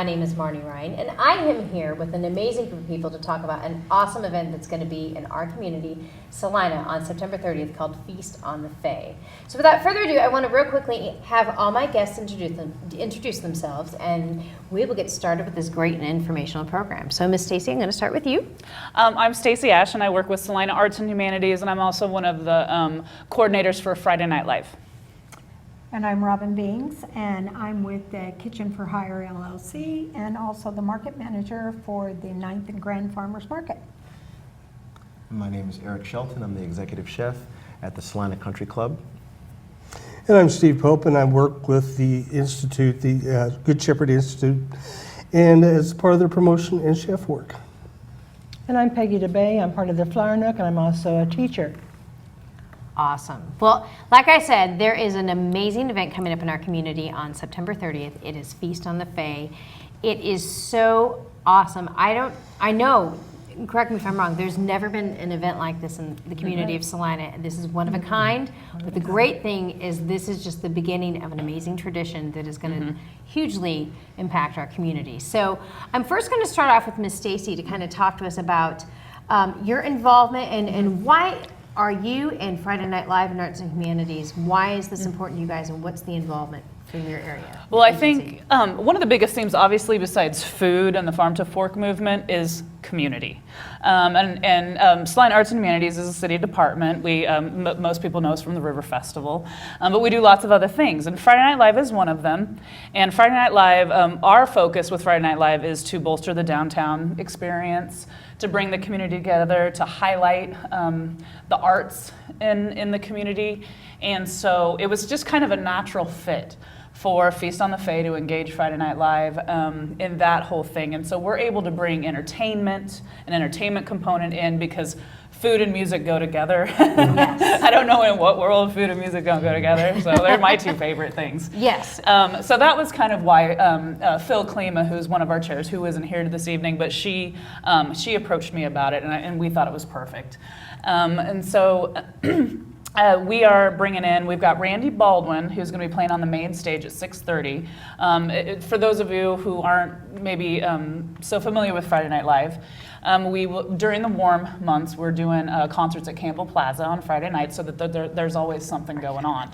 My name is Marnie Ryan, and I am here with an amazing group of people to talk about an awesome event that's going to be in our community, Salina, on September 30th, called Feast on the Fae. So without further ado, I want to real quickly have all my guests introduce themselves, and we will get started with this great and informational program. So Miss Stacy, I'm going to start with you. I'm Stacy Ash, and I work with Salina Arts and Humanities, and I'm also one of the coordinators for Friday Night Live. And I'm Robin Bings, and I'm with the Kitchen for Hire LLC, and also the market manager for the 9th and Grand Farmers Market. My name is Eric Shelton. I'm the executive chef at the Salina Country Club. And I'm Steve Pope, and I work with the Institute, the Good Shepherd Institute, and as part of their promotion and chef work. And I'm Peggy DEBEY. I'm part of the Flower Nook, and I'm also a teacher. Awesome. Well, like I said, there is an amazing event coming up in our community on September 30th. It is Feast on the Fae. It is so awesome. I know, correct me if I'm wrong, there's never been an event like this in the community of Salina. This is one of a kind, but the great thing is this is just the beginning of an amazing tradition that is going to hugely impact our community. So I'm first going to start off with Miss Stacy to kind of talk to us about your involvement and why are you and Friday Night Live and Arts and Humanities, why is this important to you guys, and what's the involvement from your area? Well, I think one of the biggest themes, obviously, besides food and the Farm to Fork movement, is community. Salina Arts and Humanities is a city department. We most people know us from the River Festival, but we do lots of other things, and Friday Night Live is one of them. And Friday Night Live, our focus with Friday Night Live is to bolster the downtown experience, to bring the community together, to highlight the arts in the community. And so it was just kind of a natural fit for Feast on the Fae to engage Friday Night Live in that whole thing. And so we're able to bring an entertainment component in because food and music go together. Yes. I don't know in what world food and music don't go together, so they're my two favorite things. Yes. So that was kind of why Phil Klima, who's one of our chairs, who isn't here this evening, but she approached me about it, and we thought it was perfect. And so we are bringing in, we've got Randy Baldwin, who's going to be playing on the main stage at 6:30. For those of you who aren't maybe so familiar with Friday Night Live, during the warm months, we're doing concerts at Campbell Plaza on Friday night, so that there's always something going on.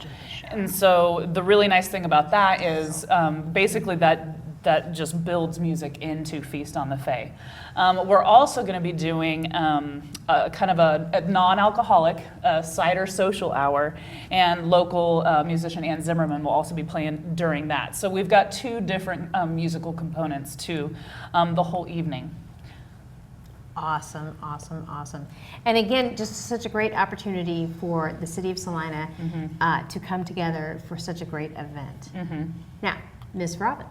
And so the really nice thing about that is basically that just builds music into Feast on the Fae. We're also going to be doing kind of a non-alcoholic cider social hour, and local musician Ann Zimmerman will also be playing during that. So we've got two different musical components to the whole evening. Awesome, awesome, awesome. And again, just such a great opportunity for the city of Salina to come together for such a great event. Now, Ms. Robin.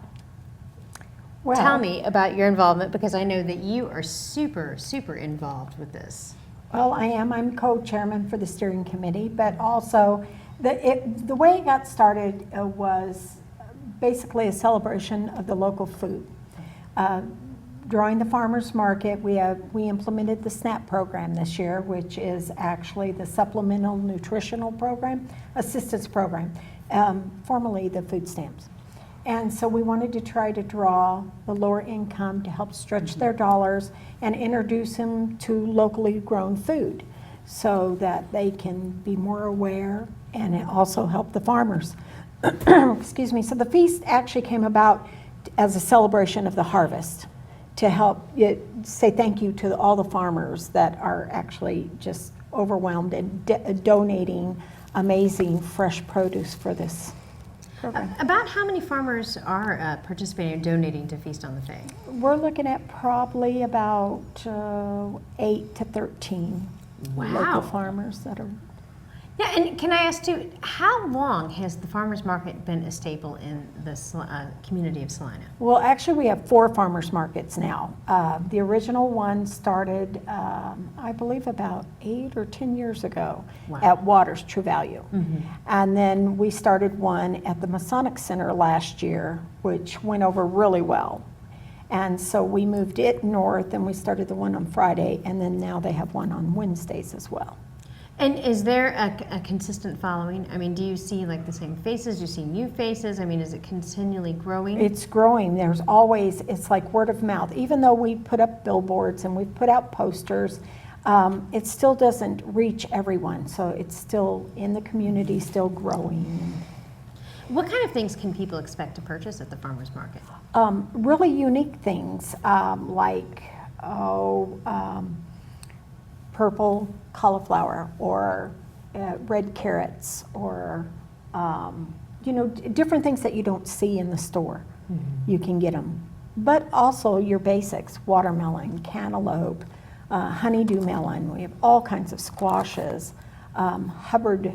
Well, tell me about your involvement, because I know that you are super, super involved with this. well, I am. I'm co-chairman for the steering committee, but also the way it got started was basically a celebration of the local food. During the farmers market, we implemented the SNAP program this year, which is actually the Supplemental Nutritional Program, Assistance Program, formerly the food stamps. And so we wanted to try to draw the lower income to help stretch their dollars and introduce them to locally grown food so that they can be more aware, and it also help the farmers. Excuse me. So the feast actually came about as a celebration of the harvest to help say thank you to all the farmers that are actually just overwhelmed and donating amazing fresh produce for this program. About how many farmers are participating and donating to Feast on the Fae? We're looking at probably about 8 to 13 local farmers that are. Yeah, and can I ask too, how long has the farmers market been a staple in the community of Salina? Well, actually we have 4 farmers markets now. The original one started, I believe, about 8 or 10 years ago at Waters True Value. And then we started one at the Masonic Center last year, which went over really well. And so we moved it north, and we started the one on Friday, and then now they have one on Wednesdays as well. And is there a consistent following? I mean, do you see like the same faces? Do you see new faces? I mean, is it continually growing? It's growing. There's always, it's like word of mouth. Even though we put up billboards and we've put out posters, it still doesn't reach everyone. So it's still in the community, still growing. What kind of things can people expect to purchase at the farmers market? Really unique things like, purple cauliflower or red carrots or, different things that you don't see in the store. Mm-hmm. You can get them. But also your basics, watermelon, cantaloupe, honeydew melon. We have all kinds of squashes, Hubbard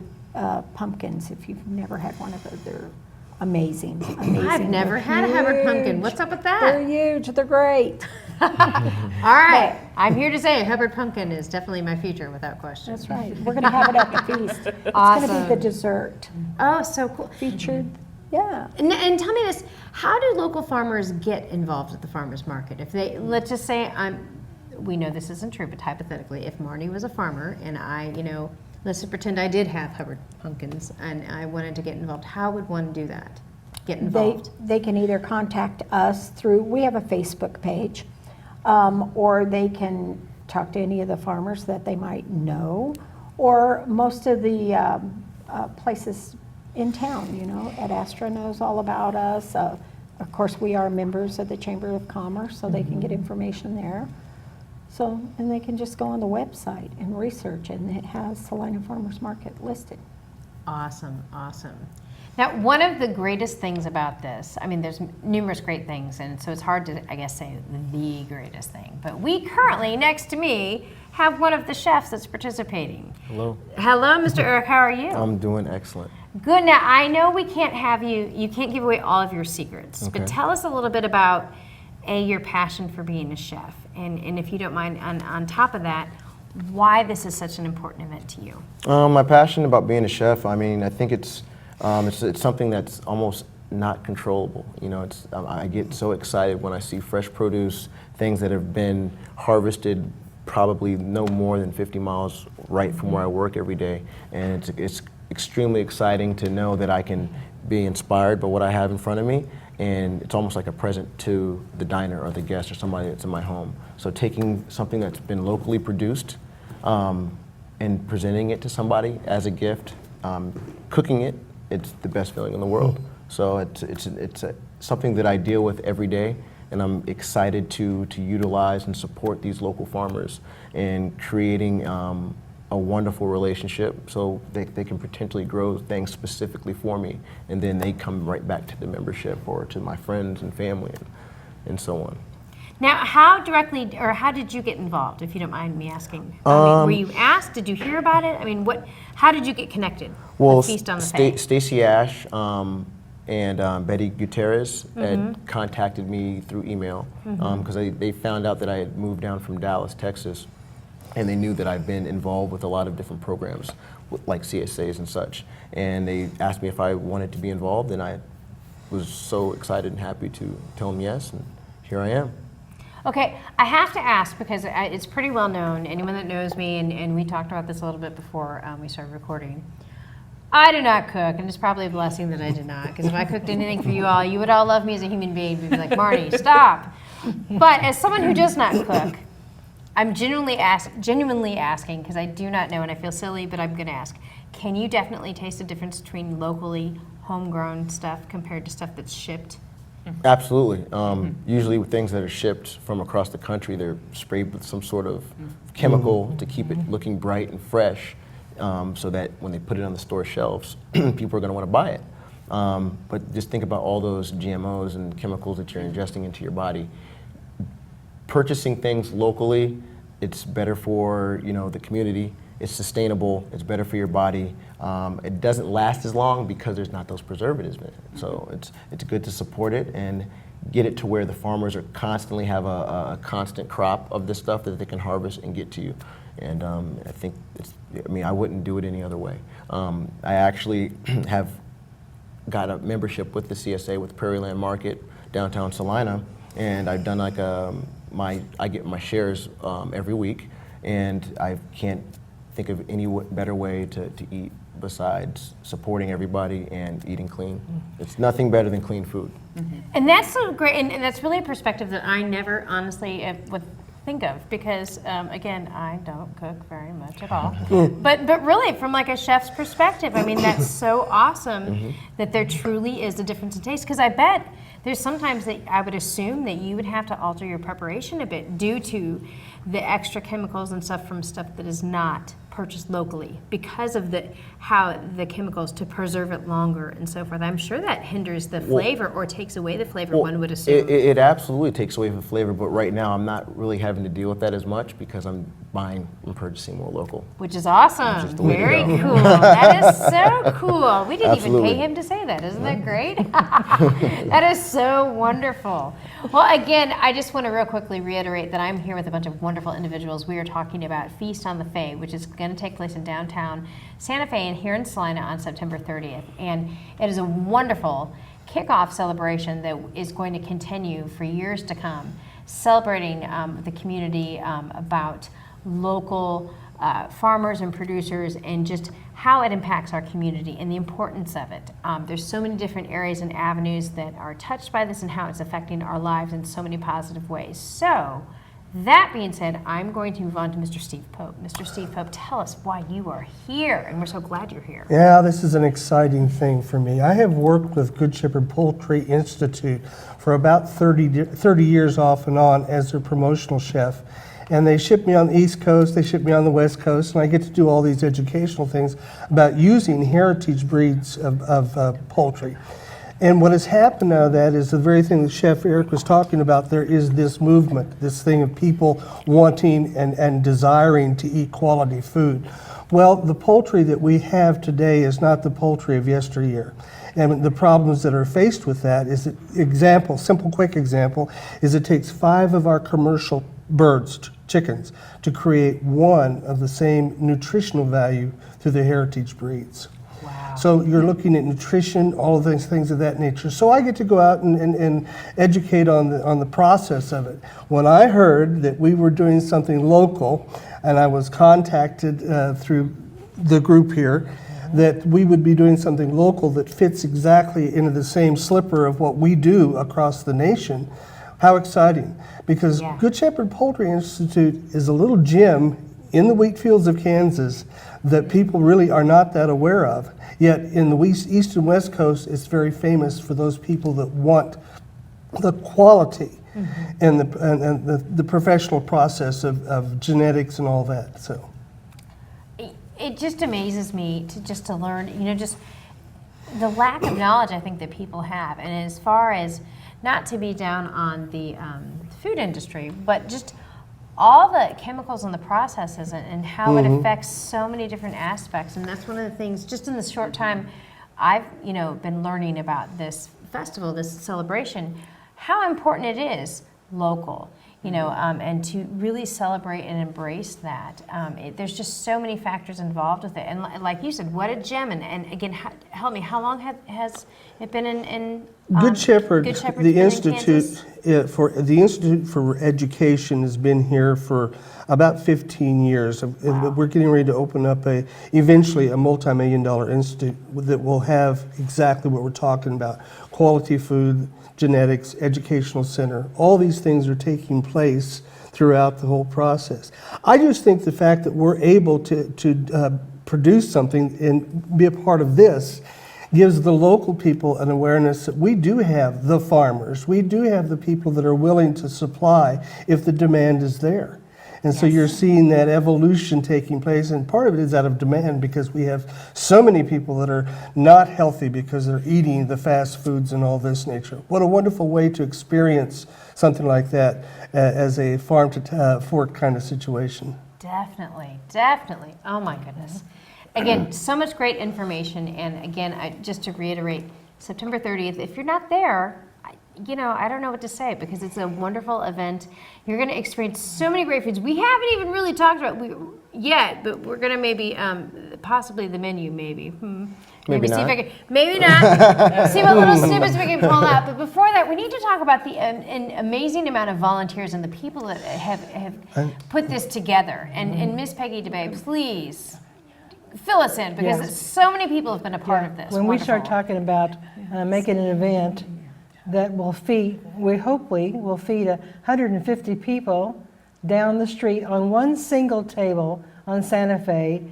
pumpkins. If you've never had one of those, they're amazing. I've never had a Hubbard pumpkin. What's up with that? They're huge. They're great. All right. I'm here to say Hubbard pumpkin is definitely my future without question. That's right. We're going to have it at the feast. It's Awesome. going to be the dessert Oh, so cool. featured. Yeah. And tell me this, how do local farmers get involved at the farmers market? If they, let's just say, we know this isn't true, but hypothetically, if Marnie was a farmer and I, let's just pretend I did have Hubbard pumpkins and I wanted to get involved, how would one do that? Get involved? They can either contact us through, we have a Facebook page, or they can talk to any of the farmers that they might know, or most of the places in town, Ed Astra knows all about us. Of course, we are members of the Chamber of Commerce, so they can get information there. So, and they can just go on the website and research, and it has Salina Farmers Market listed. Awesome, awesome. Now, one of the greatest things about this, I mean, there's numerous great things, and so it's hard to, I guess, say the greatest thing. But we currently, next to me, have one of the chefs that's participating. Hello. Hello, Mr. Eric, how are you? I'm doing excellent. Good. Now, I know we can't have you can't give away all of your secrets, but Okay. tell us a little bit about, your passion for being a chef, and if you don't mind, on top of that, why this is such an important event to you. My passion about being a chef, I mean, I think it's something that's almost not controllable. I get so excited when I see fresh produce, things that have been harvested probably no more than 50 miles right from where I work every day. And it's extremely exciting to know that I can be inspired by what I have in front of me. And it's almost like a present to the diner or the guest or somebody that's in my home. So taking something that's been locally produced and presenting it to somebody as a gift, cooking it, it's the best feeling in the world. So it's something that I deal with every day, and I'm excited to utilize and support these local farmers in creating a wonderful relationship so they can potentially grow things specifically for me, and then they come right back to the membership or to my friends and family and so on. Now, how directly, or how did you get involved, if you don't mind me asking? Were you asked? Did you hear about it? I mean, how did you get connected with Feast on the Faith? Stacey Ash and Betty Gutierrez had contacted me through email because they found out that I had moved down from Dallas, Texas, and they knew that I've been involved with a lot of different programs, like CSAs and such. And they asked me if I wanted to be involved, and I was so excited and happy to tell them yes, and here I am. Okay, I have to ask because it's pretty well known, anyone that knows me, and we talked about this a little bit before we started recording. I do not cook, and it's probably a blessing that I did not, because if I cooked anything for you all, you would all love me as a human being. You'd be like, Marnie, stop. But as someone who does not cook, I'm genuinely asking, because I do not know, and I feel silly, but I'm going to ask. Can you definitely taste the difference between locally homegrown stuff compared to stuff that's shipped? Absolutely. Usually with things that are shipped from across the country, they're sprayed with some sort of chemical to keep it looking bright and fresh, so that when they put it on the store shelves, people are going to want to buy it. But just think about all those GMOs and chemicals that you're ingesting into your body. Purchasing things locally, it's better for the community. It's sustainable. It's better for your body. It doesn't last as long because there's not those preservatives in it. So it's good to support it and get it to where the farmers are constantly have a constant crop of this stuff that they can harvest and get to you. And I think I wouldn't do it any other way. I actually have got a membership with the CSA with Prairieland Market downtown Salina, and I've done like I get my shares every week, and I can't think of any better way to eat besides supporting everybody and eating clean. It's nothing better than clean food. And that's so great, and that's really a perspective that I never honestly would think of, because again, I don't cook very much at all. But really, from like a chef's perspective, I mean, that's so awesome that there truly is a difference in taste. Because I bet there's sometimes that I would assume that you would have to alter your preparation a bit due to the extra chemicals and stuff from stuff that is not purchased locally, because of how the chemicals to preserve it longer and so forth. I'm sure that hinders the flavor or takes away the flavor, one would assume. It absolutely takes away the flavor, but right now I'm not really having to deal with that as much because I'm buying and purchasing more local. Which is awesome. Which is the way to Very go. cool. That is so cool. We didn't Absolutely. even pay him to say that. Isn't that great? That is so wonderful. Well, again, I just want to real quickly reiterate that I'm here with a bunch of wonderful individuals. We are talking about Feast on the Fae, which is going to take place in downtown Santa Fe and here in Salina on September 30th. And it is a wonderful kickoff celebration that is going to continue for years to come, celebrating the community about local farmers and producers and just how it impacts our community and the importance of it. There's so many different areas and avenues that are touched by this and how it's affecting our lives in so many positive ways. So, that being said, I'm going to move on to Mr. Steve Pope. Mr. Steve Pope, tell us why you are here, and we're so glad you're here. Yeah, this is an exciting thing for me. I have worked with Good Shepherd Poultry Institute for about 30 years off and on as their promotional chef. And they ship me on the East Coast, they ship me on the West Coast, and I get to do all these educational things about using heritage breeds of poultry. And what has happened out of that is the very thing that Chef Eric was talking about. There is this movement, this thing of people wanting and desiring to eat quality food. Well, the poultry that we have today is not the poultry of yesteryear. And the problems that are faced with that is, simple quick example, is it takes 5 of our commercial birds, chickens, to create 1 of the same nutritional value through the heritage breeds. Wow. So you're looking at nutrition, all of those things of that nature. So I get to go out and educate on the process of it. When I heard that we were doing something local, and I was contacted through the group here, that we would be doing something local that fits exactly into the same slipper of what we do across the nation, how exciting. Because Yeah. Good Shepherd Poultry Institute is a little gym in the wheat fields of Kansas that people really are not that aware of. Yet in the East and West Coast, it's very famous for those people that want the quality and the professional process of genetics and all that. So It just amazes me to learn, just the lack of knowledge I think that people have. And as far as, not to be down on the food industry, but just all the chemicals and the processes and how it affects so many different aspects. And that's one of the things, just in the short time I've been learning about this festival, this celebration, how important it is local, and to really celebrate and embrace that. There's just so many factors involved with it. And like you said, what a gem. And again, help me, how long has it been in Good Shepherd, Good Shepherd's the been in Institute the Institute for Education has been here for about 15 years. We're getting ready to open up eventually a multi-million-dollar institute that will have exactly what we're talking about: quality food, genetics, educational center. All these things are taking place throughout the whole process. I just think the fact that we're able to produce something and be a part of this gives the local people an awareness that we do have the farmers, we do have the people that are willing to supply if the demand is there. And so you're seeing that evolution taking place, and part of it is out of demand because we have so many people that are not healthy because they're eating the fast foods and all this nature. What a wonderful way to experience something like that as a farm to fork kind of situation. Definitely. Oh my goodness. Again, so much great information. And again, just to reiterate, September 30th, if you're not there, I don't know what to say, because it's a wonderful event. You're going to experience so many great foods. We haven't even really talked about yet, but we're going to maybe possibly the menu, maybe. Maybe see if not. I can, maybe not. See what little snippets we can pull out. But before that, we need to talk about the an amazing amount of volunteers and the people that have put this together. And Miss Peggy DeBey, please fill us in, because Yes. so many people have been a part of this. When we start Wonderful. talking about making an event that will feed, we hopefully will feed 150 people down the street on one single table on Santa Fe,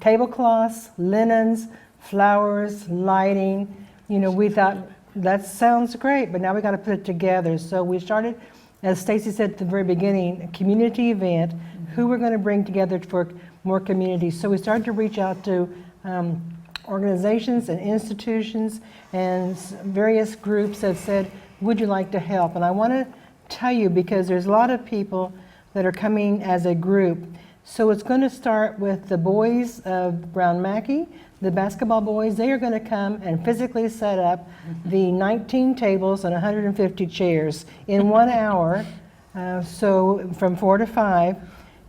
tablecloths, linens, flowers, lighting. You know, we thought that sounds great, but now we got to put it together. So we started, as Stacy said at the very beginning, a community event, who we're going to bring together for more communities. So we started to reach out to organizations and institutions and various groups that said, would you like to help? And I want to tell you, because there's a lot of people that are coming as a group. So it's going to start with the boys of Brown Mackey, the basketball boys. They are going to come and physically set up the 19 tables and 150 chairs in 1 hour, so from 4 to 5.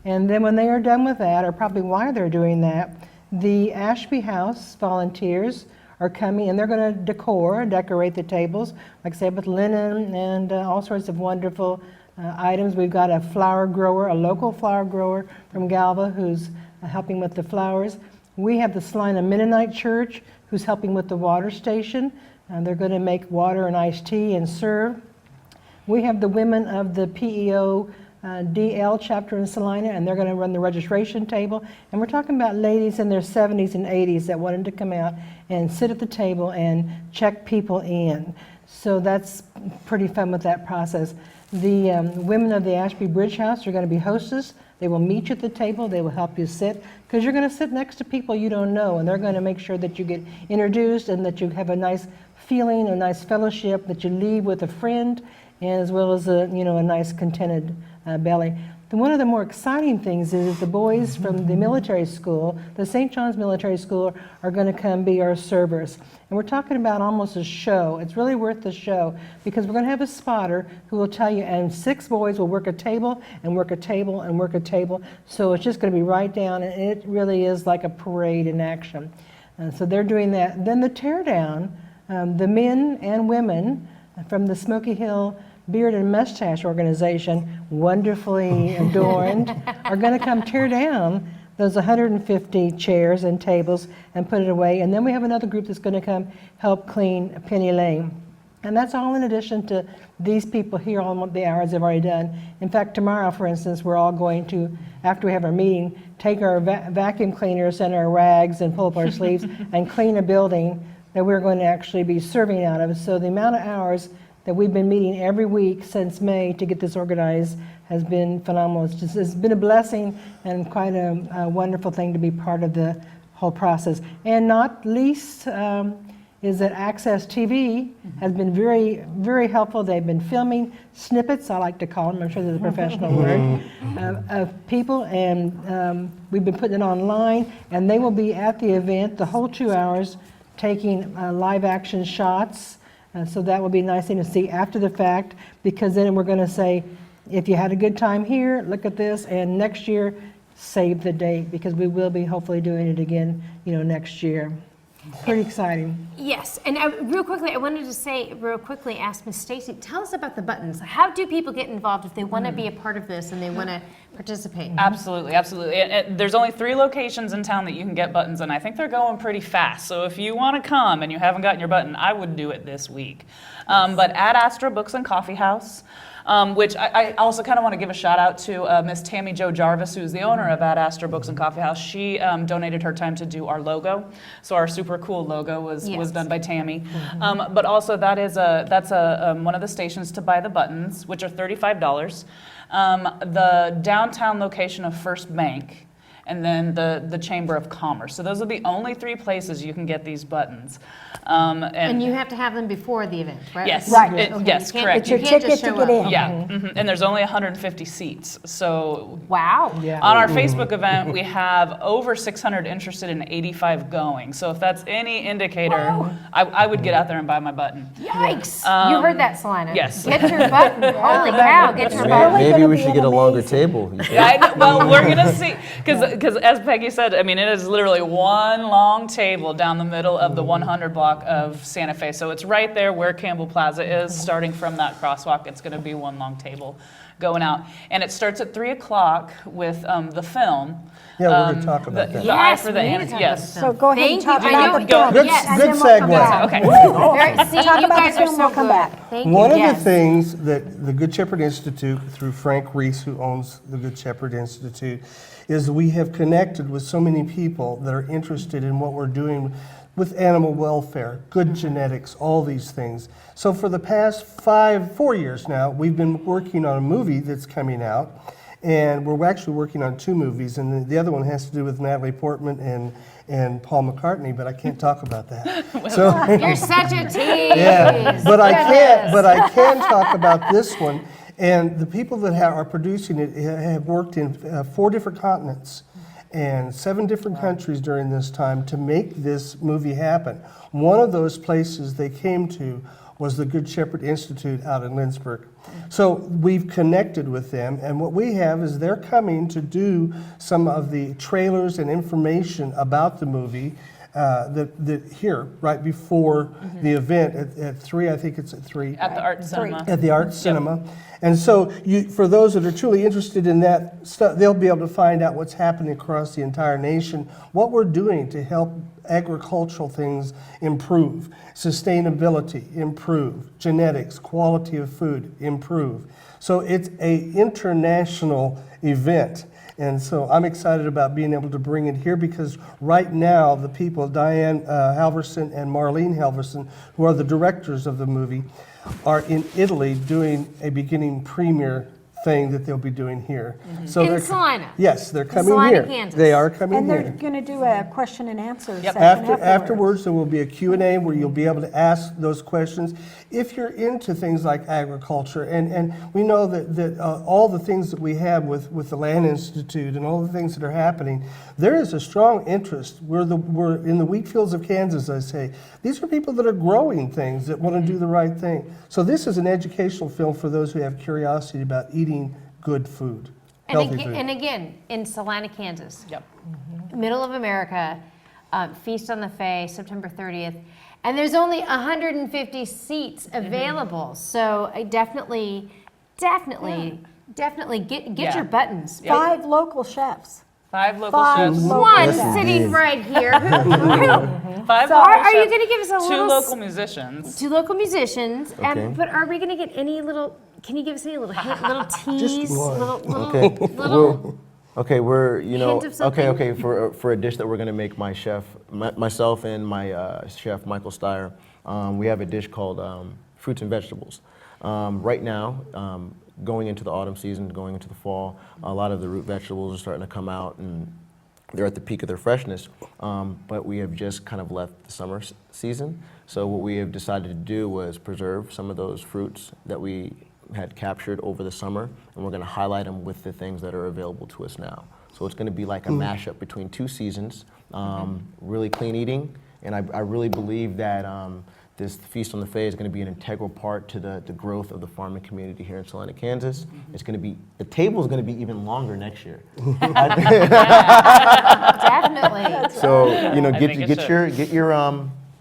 And then when they are done with that, or probably while they're doing that, the Ashby House volunteers are coming, and they're going to decorate the tables, like I said, with linen and all sorts of wonderful items. We've got a flower grower, a local flower grower from Galva, who's helping with the flowers. We have the Salina Mennonite Church, who's helping with the water station. They're going to make water and iced tea and serve. We have the women of the PEO DL chapter in Salina, and they're going to run the registration table. And we're talking about ladies in their 70s and 80s that wanted to come out and sit at the table and check people in. So that's pretty fun with that process. The women of the Ashby Bridge House are going to be hostess. They will meet you at the table. They will help you sit, because you're going to sit next to people you don't know, and they're going to make sure that you get introduced and that you have a nice feeling, a nice fellowship, that you leave with a friend, and as well as a nice contented belly. One of the more exciting things is the boys from the military school, the St. John's Military School, are going to come be our servers. And we're talking about almost a show. It's really worth the show, because we're going to have a spotter who will tell you, and 6 boys will work a table and work a table and work a table. So it's just going to be right down, and it really is like a parade in action. So they're doing that. Then the teardown, the men and women from the Smoky Hill Beard and Mustache Organization, wonderfully adorned, are going to come tear down those 150 chairs and tables and put it away. And then we have another group that's going to come help clean Penny Lane. And that's all in addition to these people here, all the hours they've already done. In fact, tomorrow, for instance, we're all going to, after we have our meeting, take our vacuum cleaners and our rags and pull up our sleeves and clean a building that we're going to actually be serving out of. So the amount of hours that we've been meeting every week since May to get this organized has been phenomenal. It's been a blessing and quite a wonderful thing to be part of the whole process. And not least is that Access TV has been very, very helpful. They've been filming snippets, I like to call them, I'm sure there's a professional word, of people, and we've been putting it online, and they will be at the event the whole 2 hours taking live action shots. So that will be a nice thing to see after the fact, because then we're going to say, if you had a good time here, look at this, and next year, save the date, because we will be hopefully doing it again, next year. Pretty exciting. Yes, and real quickly, I wanted to say, ask Miss Stacy, tell us about the buttons. How do people get involved if they want to be a part of this and they want to participate? Absolutely, absolutely. And there's only 3 locations in town that you can get buttons, and I think they're going pretty fast. So if you want to come and you haven't gotten your button, I would do it this week. But at Astra Books and Coffee House, which I also kind of want to give a shout out to Miss Tammy Jo Jarvis, who's the owner of Ad Astra Books and Coffee House. She donated her time to do our logo. So our super cool logo was done by Tammy. But also that's one of the stations to buy the buttons, which are $35. The downtown location of First Bank, and then the Chamber of Commerce. So those are the only 3 places you can get these buttons. And you have to have them before the event, right? Yes, Right. yes, correct. It's your can't ticket just to show get up. in. Yeah, and there's only 150 seats. So Wow. Yeah. on our Facebook event, we have over 600 interested and 85 going. So if that's any indicator, I would get out there and buy my button. Yikes. You heard that, Salina. yes. Get your button. Holy cow, get your button. Maybe gonna we be should an get a longer amazing- table. Yeah, well, we're gonna see, because because as Peggy said, I mean, it is literally one long table down the middle of the 100 block of Santa Fe. So it's right there where Campbell Plaza is, starting from that crosswalk. It's going to be one long table going out. And it starts at 3 o'clock with the film. Yeah, we're going to talk about that. The Eye for the we need to Annie. talk Yes. So go ahead and Thank talk you. I about know- the film. Good, Yes. and good then we'll come segue. back. Okay. Very- see, Talk you about guys the are film, so we'll come good. back. Thank you. One of Yes. the things that the Good Shepherd Institute, through Frank Reese, who owns the Good Shepherd Institute, is we have connected with so many people that are interested in what we're doing with animal welfare, good genetics, all these things. So for the past 4 years now, we've been working on a movie that's coming out. And we're actually working on 2 movies, and the other one has to do with Natalie Portman and Paul McCartney, but I can't talk about that. So, You're such a tease. yeah, but I Goodness. can talk about this one. And the people that are producing it have worked in 4 different continents and 7 different countries during this time to make this movie happen. One of those places they came to was the Good Shepherd Institute out in Lynchburg. So we've connected with them, and what we have is they're coming to do some of the trailers and information about the movie that here, right before the event at 3, I think it's at 3. At the Art Cinema. At the Art Cinema. And so for those that are truly interested in that stuff, they'll be able to find out what's happening across the entire nation, what we're doing to help agricultural things improve, sustainability improve, genetics, quality of food improve. So it's an international event. And so I'm excited about being able to bring it here because right now the people, Diane Halverson and Marlene Halverson, who are the directors of the movie, are in Italy doing a beginning premiere thing that they'll be doing here. So In they're Salina. Yes, they're coming Salina, here. Kansas. They are coming And they're here. going to do a question and answer Yep. session Afterwards, there will be a Q&A where you'll be able to ask those questions. If you're into things like agriculture, and we know that all the things that we have with the Land Institute and all the things that are happening, there is a strong interest. We're in the wheat fields of Kansas, I say. These are people that are growing things that want to do the right thing. So this is an educational film for those who have curiosity about eating good food, healthy food. And again, in Salina, Kansas. Yep. Middle of America, Feast on the Fae, September 30th. And there's only 150 seats available. So I definitely get Yeah. your buttons. 5 local chefs. 5 local 5 chefs. local One chefs. sitting right here. 5 So local Are you chefs, going to give us a 2 little... local musicians. 2 local musicians. Okay. But are we going to get any little... Can you give us any little hint, little tease? one. Little, Okay. We're Hint of something? okay. For a dish that we're gonna make, myself and my chef Michael Steyer, we have a dish called fruits and vegetables. Right now, going into the autumn season, going into the fall, a lot of the root vegetables are starting to come out and they're at the peak of their freshness. But we have just kind of left the summer season. So what we have decided to do was preserve some of those fruits that we had captured over the summer, and we're going to highlight them with the things that are available to us now. So it's going to be like a mashup between 2 seasons, really clean eating, and I really believe that this Feast on the Fae is going to be an integral part to the growth of the farming community here in Salina, Kansas. It's going to be, the table is going to be even longer next year. definitely. So, I think it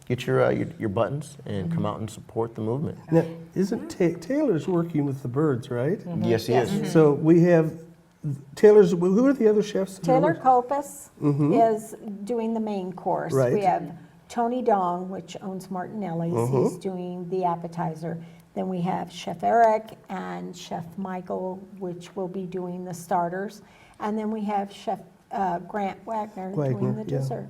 get your buttons and come out and support the movement. Now, isn't Taylor's working with the birds, right? Yes, he is. So we have Taylor's, who are the other chefs? Taylor Copus is doing the main course. Right. We have Tony Dong, which owns Martinelli's. He's doing the appetizer. Then we have Chef Eric and Chef Michael, which will be doing the starters. And then we have Chef Grant Wagner doing the yeah. dessert.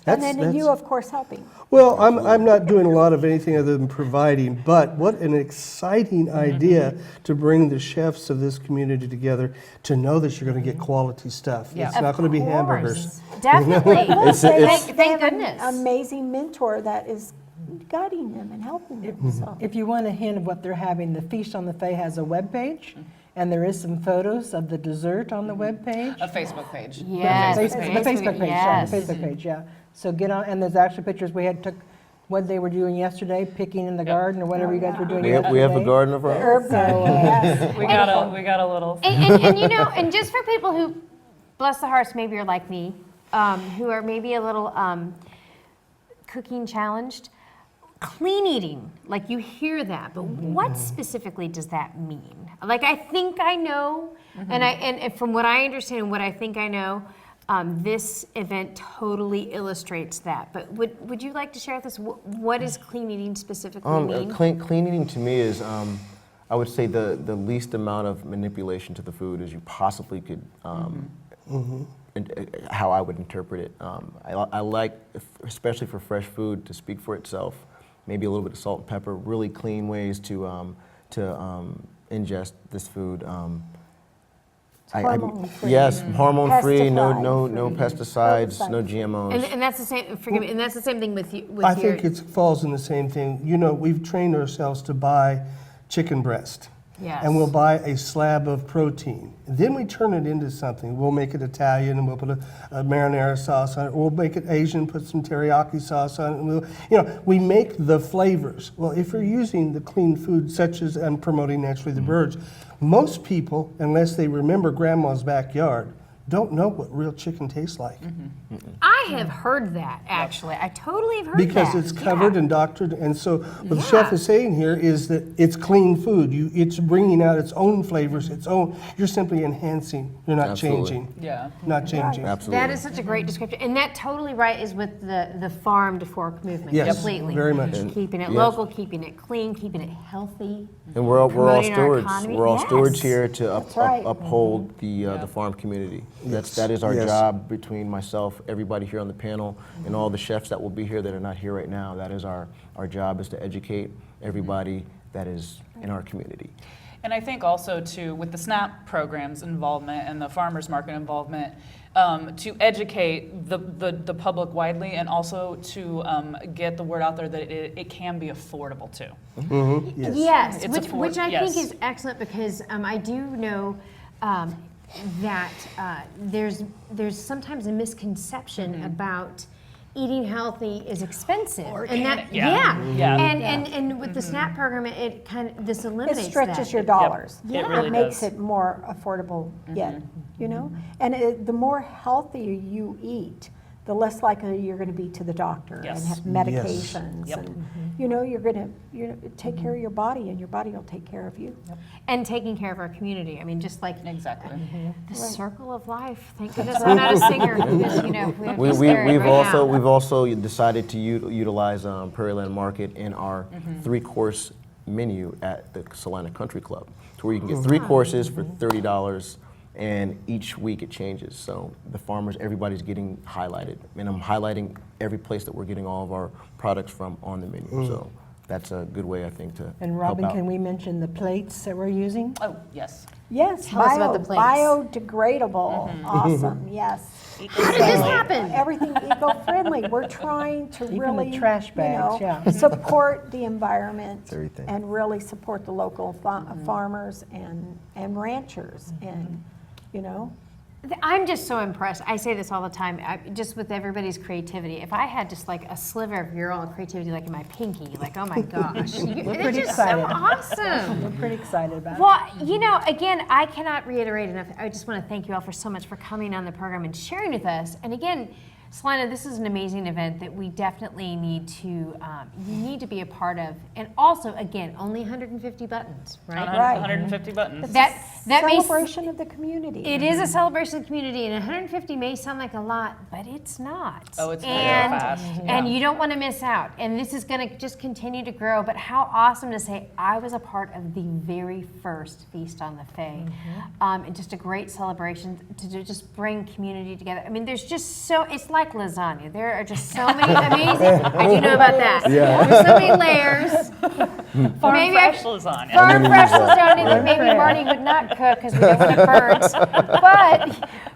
That's- And then you, that's- of course, helping. Well, I'm not doing a lot of anything other than providing, but what an exciting idea to bring the chefs of this community together to know that you're going to get quality stuff. Yeah. It's not going to be hamburgers. Definitely. Thank Thank goodness. An amazing mentor that is guiding them and helping them. So. If you want a hint of what they're having, the Feast on the Fae has a webpage, and there is some photos of the dessert on the webpage. A Facebook page. Yes. A The Facebook page. Facebook page, Yes. sorry, the Facebook page, yeah. So get on, and there's actually pictures, we had took what they were doing yesterday, picking in the garden, or whatever you guys were doing We yesterday. have a garden of our own. Herb garden, yes. We got a little. And and just for people who bless the hearts, maybe you're like me, who are maybe a little cooking challenged. Clean eating, like you hear that, but what specifically does that mean? Like I think I know, and from what I understand and what I think I know, this event totally illustrates that. But would you like to share with us what does clean eating specifically mean? Clean eating to me is, I would say, the least amount of manipulation to the food as you possibly could, and, how I would interpret it. I like, especially for fresh food, to speak for itself. Maybe a little bit of salt and pepper, really clean ways to ingest this food. Hormone-free. Yes, hormone-free, no Pesticide-free. pesticides, no GMOs. And that's the same. Forgive me. And that's the same thing with you. With I your, think it falls in the same thing. You know, we've trained ourselves to buy chicken breast. Yes. And we'll buy a slab of protein. Then we turn it into something. We'll make it Italian and we'll put a marinara sauce on it. We'll make it Asian, put some teriyaki sauce on it. And we make the flavors. Well, if you're using the clean food, such as, and promoting naturally the birds, most people, unless they remember grandma's backyard, don't know what real chicken tastes like. I have heard that, actually. I totally have heard Because that. it's covered and doctored, and so what the chef is saying here is that it's clean food. It's bringing out its own flavors, its own. You're simply enhancing. You're not Absolutely. changing. Yeah. Not changing. Absolutely. That is such a great description. And that totally right is with the farm to fork movement. Yes, Completely. very much. Keeping it Yes. local, keeping it clean, keeping it healthy. And we're all promoting our stewards. economy. We're all Yes. stewards here to That's right. uphold the farm community. That is our Yes. job, between myself, everybody here on the panel, and all the chefs that will be here that are not here right now. That is our job, is to educate everybody that is in our community. And I think also too, with the SNAP program's involvement and the farmers market involvement, to educate the public widely, and also to get the word out there that it can be affordable too. Yes. Yes, It's which I yes. think is excellent, because I do know that there's sometimes a misconception about eating healthy is expensive. Organic, and yeah. Yeah. And with the SNAP program, it kind of this It eliminates stretches that. your dollars. It really makes does. it more affordable yet, And the more healthy you eat, the less likely you're going to be to the doctor and Yes. have medications. Yep. And, you're going to take care of your body, and your body will take care of you. And taking care of our community. I mean, just like Exactly. the circle of life. Thank goodness I'm not a singer, because we're just there We've right now. we've also decided to utilize Prairie Land Market in our 3-course menu at the Salina Country Club, to where you can get 3 courses for $30, and each week it changes. So the farmers, everybody's getting highlighted, and I'm highlighting every place that we're getting all of our products from on the menu. So that's a good way, I think, to And help Robin, out. can we mention the plates that we're using? Oh, yes. Yes, Tell us about the plates. biodegradable, awesome, yes. How did this happen? Everything eco-friendly. We're trying to Even the really, trash bags, yeah. support the environment everything. and really support the local farmers and ranchers, and I'm just so impressed. I say this all the time, just with everybody's creativity. If I had just like a sliver of your all creativity, like in my pinky, like, oh my gosh, it's pretty just so excited. awesome. We're pretty excited about it. Well, again, I cannot reiterate enough. I just want to thank you all for so much for coming on the program and sharing with us. And again, Salina, this is an amazing event that we definitely need to, you need to be a part of. And also, again, only 150 buttons, right? Right. 150 buttons. That may celebration of the community. it is a celebration of the community, and 150 may sound like a lot, but it's not. Oh, it's very and, fast. And you don't want to miss out. And this is going to just continue to grow. But how awesome to say I was a part of the very first Feast on the Fae. And just a great celebration to just bring community together. I mean, there's just so, it's like lasagna. There are just so many amazing, I do know about that. Yeah. There's so many layers. Farm Maybe fresh lasagna. Farm fresh lasagna that maybe Marty would not cook because we don't want it burnt.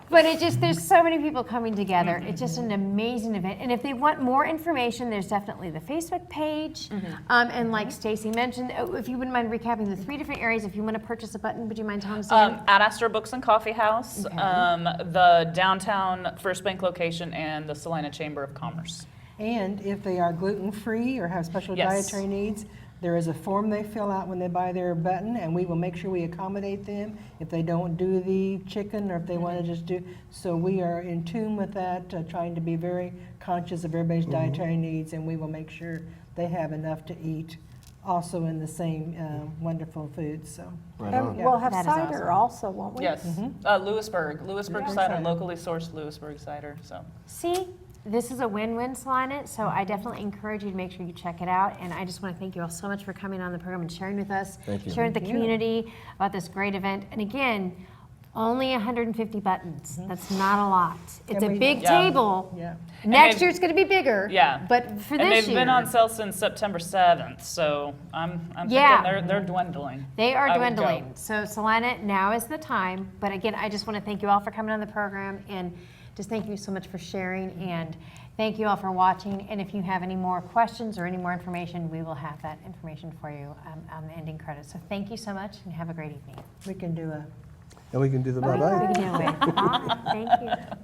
But it just, there's so many people coming together. It's just an amazing event. And if they want more information, there's definitely the Facebook page. And like Stacy mentioned, if you wouldn't mind recapping the 3 different areas, if you want to purchase a button, would you mind telling us again? At Astor Books and Coffee House, the downtown First Bank location, and the Salina Chamber of Commerce. And if they are gluten-free or have special Yes. dietary needs, There is a form they fill out when they buy their button, and we will make sure we accommodate them if they don't do the chicken or if they want to just do. So we are in tune with that, trying to be very conscious of everybody's dietary needs, and we will make sure they have enough to eat, also in the same wonderful foods. So Right And on. we'll have That is cider also, won't we? Yes, Lewisburg Yeah. cider, Cider. locally sourced Lewisburg cider. So See, this is a win-win, Salina, so I definitely encourage you to make sure you check it out. And I just want to thank you all so much for coming on the program and sharing with us, Thank you. sharing with the Thank you. community about this great event. And again, only 150 buttons. That's not a lot. It's a And we- big Yeah. table. yeah. Next they've- year it's going to be bigger. Yeah. But for and this they've year, been on sale since September 7th. So I'm Yeah. thinking they're dwindling. they are I would go. dwindling. So Salina, now is the time. But again, I just want to thank you all for coming on the program and just thank you so much for sharing and thank you all for watching. And if you have any more questions or any more information, we will have that information for you on the ending credits. So thank you so much and have a great evening. We can do a And we can do the bye-bye. We can do it. Bye. Thank you.